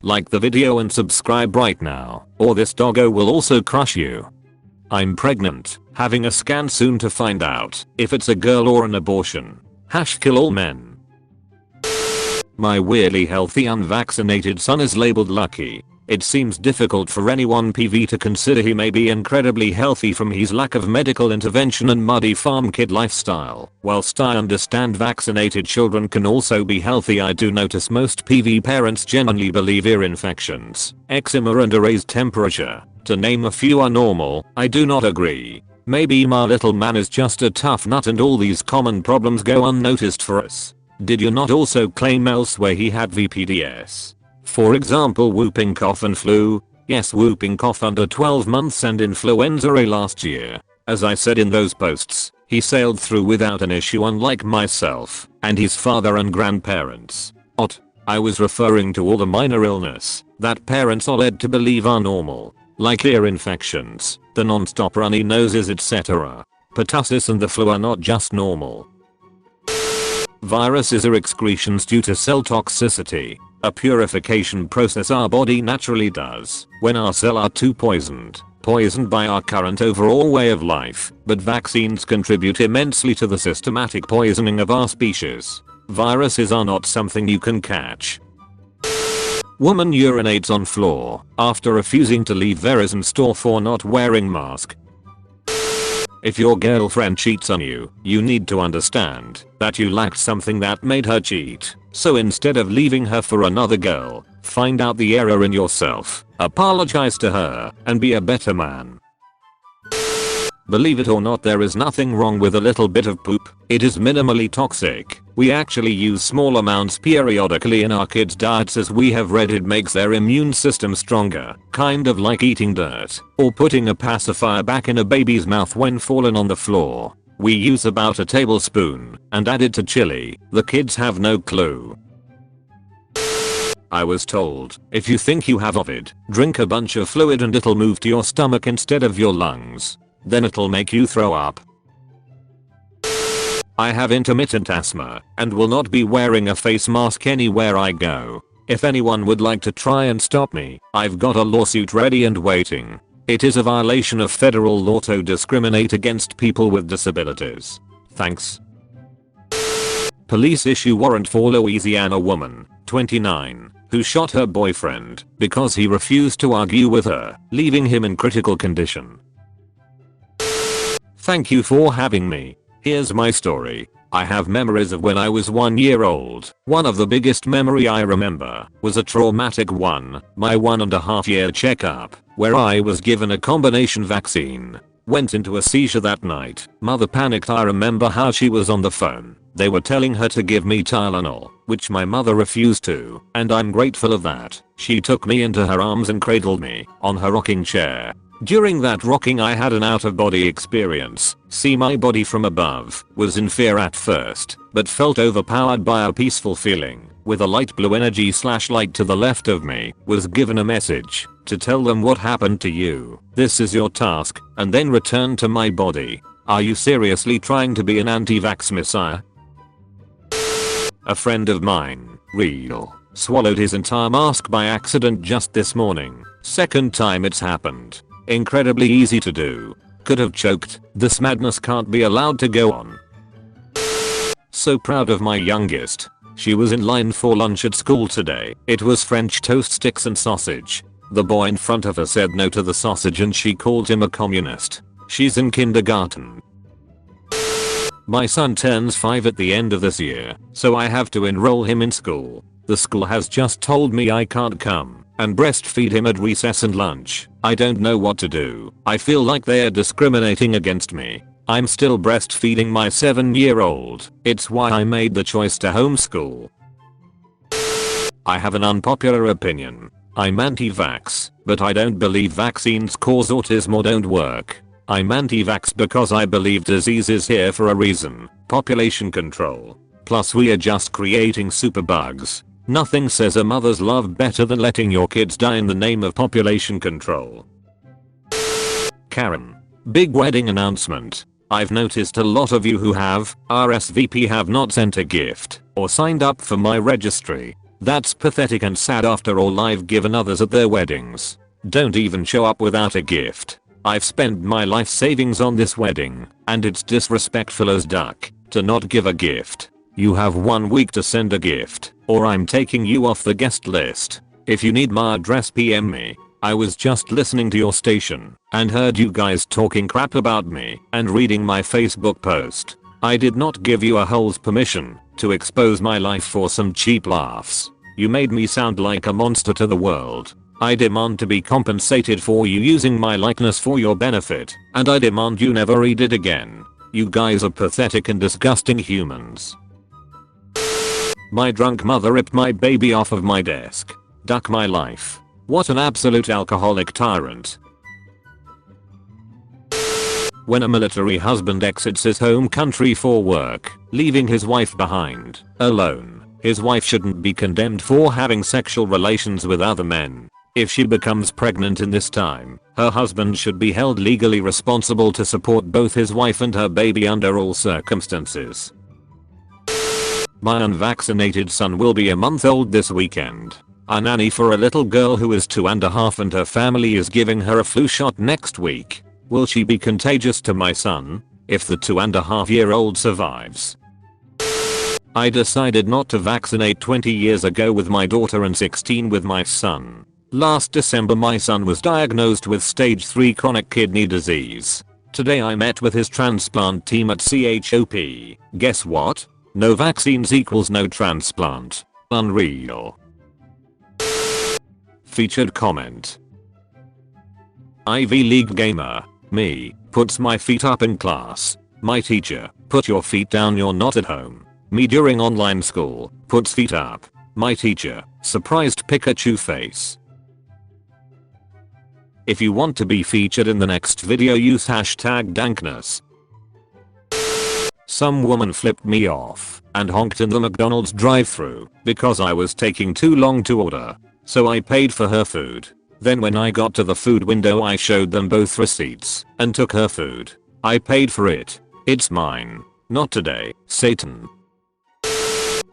Like the video and subscribe right now, or this doggo will also crush you. I'm pregnant, having a scan soon to find out if it's a girl or an abortion. #kill all men. My weirdly healthy unvaccinated son is labeled lucky. It seems difficult for anyone PV to consider he may be incredibly healthy from his lack of medical intervention and muddy farm kid lifestyle. Whilst I understand vaccinated children can also be healthy, I do notice most PV parents genuinely believe ear infections, eczema and a raised temperature, to name a few, are normal. I do not agree. Maybe my little man is just a tough nut and all these common problems go unnoticed for us. Did you not also claim elsewhere he had VPDS? For example, whooping cough and flu? Yes, whooping cough under 12 months and influenza A last year. As I said in those posts, he sailed through without an issue, unlike myself and his father and grandparents. I was referring to all the minor illness that parents are led to believe are normal, like ear infections, the non-stop runny noses, etc. Pertussis and the flu are not just normal. Viruses are excretions due to cell toxicity, a purification process our body naturally does when our cells are too poisoned by our current overall way of life. But vaccines contribute immensely to the systematic poisoning of our species. Viruses are not something you can catch. Woman urinates on floor after refusing to leave Verizon store for not wearing mask. If your girlfriend cheats on you, you need to understand that you lacked something that made her cheat. So instead of leaving her for another girl, find out the error in yourself, apologize to her, and be a better man. Believe it or not, there is nothing wrong with a little bit of poop. It is minimally toxic. We actually use small amounts periodically in our kids' diets, as we have read it makes their immune system stronger, kind of like eating dirt or putting a pacifier back in a baby's mouth when fallen on the floor. We use about a tablespoon and add it to chili. The kids have no clue. I was told, if you think you have COVID, drink a bunch of fluid and it'll move to your stomach instead of your lungs. Then it'll make you throw up. I have intermittent asthma and will not be wearing a face mask anywhere I go. If anyone would like to try and stop me, I've got a lawsuit ready and waiting. It is a violation of federal law to discriminate against people with disabilities. Thanks. Police issue warrant for Louisiana woman, 29, who shot her boyfriend because he refused to argue with her, leaving him in critical condition. Thank you for having me. Here's my story. I have memories of when I was 1 year old. One of the biggest memory I remember was a traumatic one, my 1.5 year checkup, where I was given a combination vaccine. Went into a seizure that night. Mother panicked. I remember how she was on the phone. They were telling her to give me Tylenol, which my mother refused to, and I'm grateful of that. She took me into her arms and cradled me on her rocking chair. During that rocking I had an out-of-body experience. See, my body from above was in fear at first, but felt overpowered by a peaceful feeling. With a light blue energy / light to the left of me, was given a message to tell them what happened to you. This is your task, and then return to my body. Are you seriously trying to be an anti-vax messiah? A friend of mine, real, swallowed his entire mask by accident just this morning. Second time it's happened. Incredibly easy to do. Could have choked. This madness can't be allowed to go on. So proud of my youngest. She was in line for lunch at school today. It was French toast sticks and sausage. The boy in front of her said no to the sausage and she called him a communist. She's in kindergarten. My son turns 5 at the end of this year, so I have to enroll him in school. The school has just told me I can't come and breastfeed him at recess and lunch. I don't know what to do. I feel like they are discriminating against me. I'm still breastfeeding my 7-year-old. It's why I made the choice to homeschool. I have an unpopular opinion. I'm anti-vax, but I don't believe vaccines cause autism or don't work. I'm anti-vax because I believe disease is here for a reason. Population control. Plus we are just creating superbugs. Nothing says a mother's love better than letting your kids die in the name of population control. Karen. Big wedding announcement. I've noticed a lot of you who have RSVP have not sent a gift or signed up for my registry. That's pathetic and sad after all I've given others at their weddings. Don't even show up without a gift. I've spent my life savings on this wedding, and it's disrespectful as duck to not give a gift. You have 1 week to send a gift, or I'm taking you off the guest list. If you need my address, PM me. I was just listening to your station and heard you guys talking crap about me and reading my Facebook post. I did not give you a hole's permission to expose my life for some cheap laughs. You made me sound like a monster to the world. I demand to be compensated for you using my likeness for your benefit, and I demand you never read it again. You guys are pathetic and disgusting humans. My drunk mother ripped my baby off of my desk. Duck my life. What an absolute alcoholic tyrant. When a military husband exits his home country for work, leaving his wife behind, alone, his wife shouldn't be condemned for having sexual relations with other men. If she becomes pregnant in this time, her husband should be held legally responsible to support both his wife and her baby under all circumstances. My unvaccinated son will be a month old this weekend. A nanny for a little girl who is 2.5 and her family is giving her a flu shot next week. Will she be contagious to my son if the 2.5-year-old survives? I decided not to vaccinate 20 years ago with my daughter and 16 with my son. Last December my son was diagnosed with stage 3 chronic kidney disease. Today I met with his transplant team at CHOP. Guess what? No vaccines equals no transplant. Unreal. Featured comment. Ivy League gamer. Me. Puts my feet up in class. My teacher. Put your feet down, you're not at home. Me during online school. Puts feet up. My teacher. Surprised Pikachu face. If you want to be featured in the next video, use hashtag dankness. Some woman flipped me off and honked in the McDonald's drive-thru because I was taking too long to order. So I paid for her food. Then when I got to the food window I showed them both receipts and took her food. I paid for it. It's mine. Not today, Satan.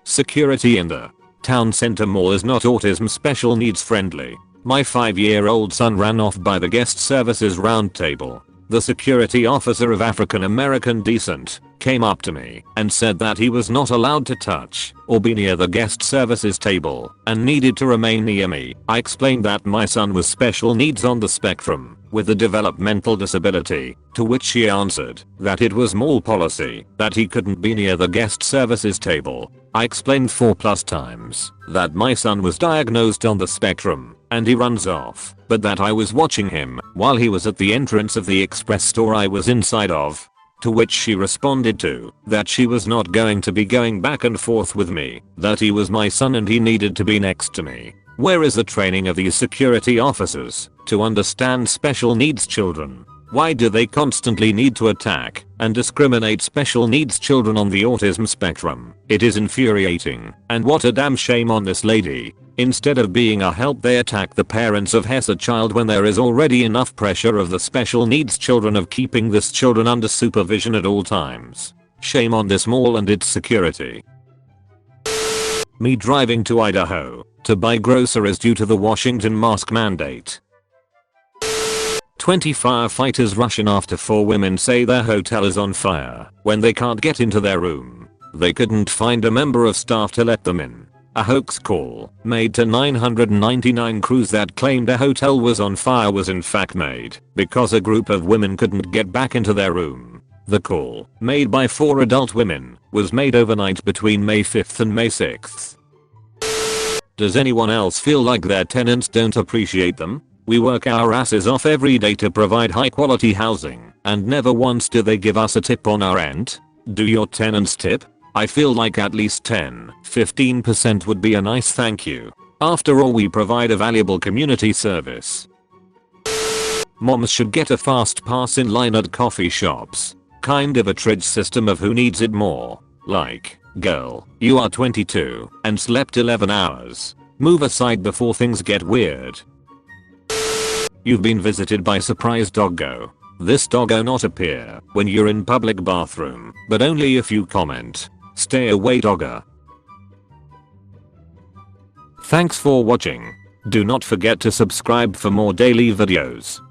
Security in the town center mall is not autism special needs friendly. My 5-year-old son ran off by the guest services round table. The security officer of African American descent came up to me and said that he was not allowed to touch or be near the guest services table and needed to remain near me. I explained that my son was special needs on the spectrum with a developmental disability, to which she answered that it was mall policy that he couldn't be near the guest services table. I explained 4+ times that my son was diagnosed on the spectrum and he runs off, but that I was watching him while he was at the entrance of the express store I was inside of. To which she responded to that she was not going to be going back and forth with me, that he was my son and he needed to be next to me. Where is the training of these security officers to understand special needs children? Why do they constantly need to attack and discriminate special needs children on the autism spectrum? It is infuriating, and what a damn shame on this lady. Instead of being a help, they attack the parents of HESA child when there is already enough pressure of the special needs children of keeping this children under supervision at all times. Shame on this mall and its security. Me driving to Idaho to buy groceries due to the Washington mask mandate. 20 firefighters rush in after 4 women say their hotel is on fire when they can't get into their room. They couldn't find a member of staff to let them in. A hoax call made to 999 crews that claimed a hotel was on fire was in fact made because a group of women couldn't get back into their room. The call, made by 4 adult women, was made overnight between May 5th and May 6th. Does anyone else feel like their tenants don't appreciate them? We work our asses off every day to provide high quality housing, and never once do they give us a tip on our rent. Do your tenants tip? I feel like at least 10-15% would be a nice thank you. After all, we provide a valuable community service. Moms should get a fast pass in line at coffee shops. Kind of a tridge system of who needs it more. Like, girl, you are 22 and slept 11 hours. Move aside before things get weird. You've been visited by surprise doggo. This doggo not appear when you're in public bathroom, but only if you comment. Stay away dogger. Thanks for watching. Do not forget to subscribe for more daily videos.